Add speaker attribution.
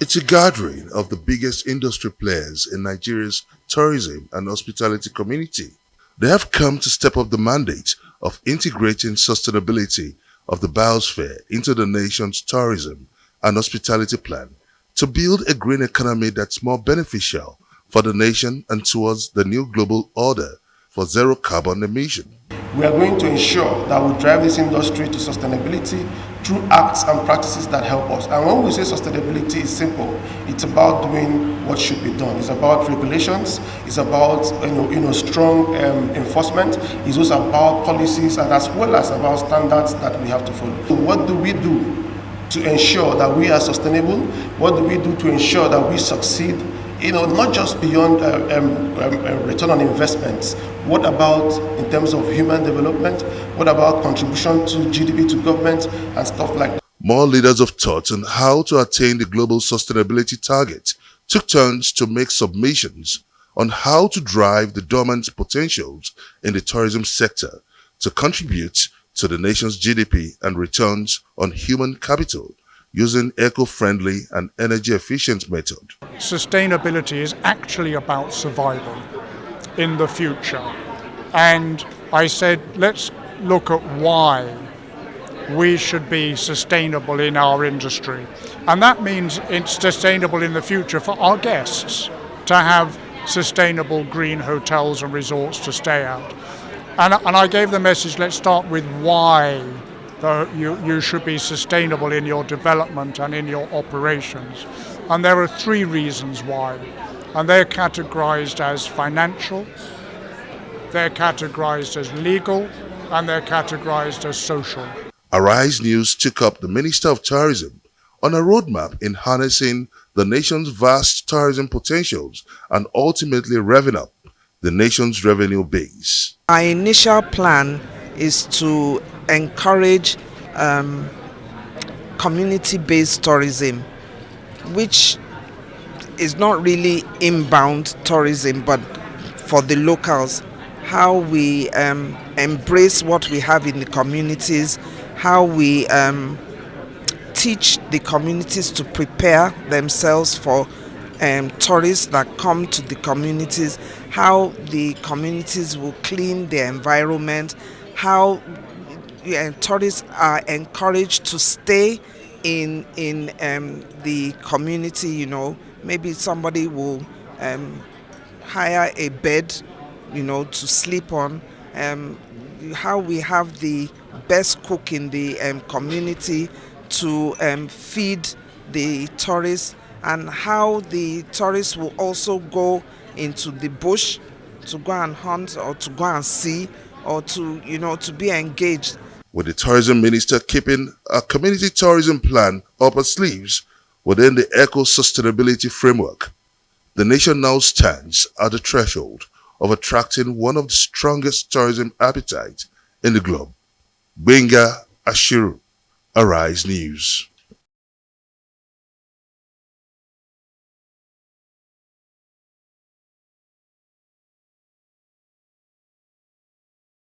Speaker 1: It's a gathering of the biggest industry players in Nigeria's tourism and hospitality community. They have come to step up the mandate of integrating sustainability of the biosphere into the nation's tourism and hospitality plan to build a green economy that's more beneficial for the nation and towards the new global order for zero carbon emission.
Speaker 2: We are going to ensure that we drive this industry to sustainability through acts and practices that help us. And when we say sustainability, it's simple. It's about doing what should be done. It's about regulations. It's about strong enforcement. It's also about policies and as well as about standards that we have to follow. So what do we do to ensure that we are sustainable? What do we do to ensure that we succeed? Not just beyond return on investments. What about in terms of human development? What about contribution to GDP to government and stuff like that?
Speaker 1: More leaders of thought on how to attain the global sustainability target took turns to make submissions on how to drive the dormant potentials in the tourism sector to contribute to the nation's GDP and returns on human capital using eco-friendly and energy-efficient method.
Speaker 3: Sustainability is actually about survival in the future. And I said, let's look at why we should be sustainable in our industry. And that means it's sustainable in the future for our guests to have sustainable green hotels and resorts to stay at. And I gave the message, let's start with why you should be sustainable in your development and in your operations. And there are three reasons why. And they're categorized as financial, they're categorized as legal, and they're categorized as social.
Speaker 1: Arise News took up the Minister of Tourism on a roadmap in harnessing the nation's vast tourism potentials and ultimately revving up the nation's revenue base.
Speaker 4: Our initial plan is to encourage community-based tourism, which is not really inbound tourism, but for the locals. How we embrace what we have in the communities, how we teach the communities to prepare themselves for tourists that come to the communities, how the communities will clean their environment, how tourists are encouraged to stay in the community. Maybe somebody will hire a bed to sleep on, how we have the best cook in the community to feed the tourists, and how the tourists will also go into the bush to go and hunt or to go and see or to be engaged.
Speaker 1: With the tourism minister keeping a community tourism plan up her sleeves within the eco-sustainability framework, the nation now stands at the threshold of attracting one of the strongest tourism appetites in the globe. Benga Ashiru, Arise News.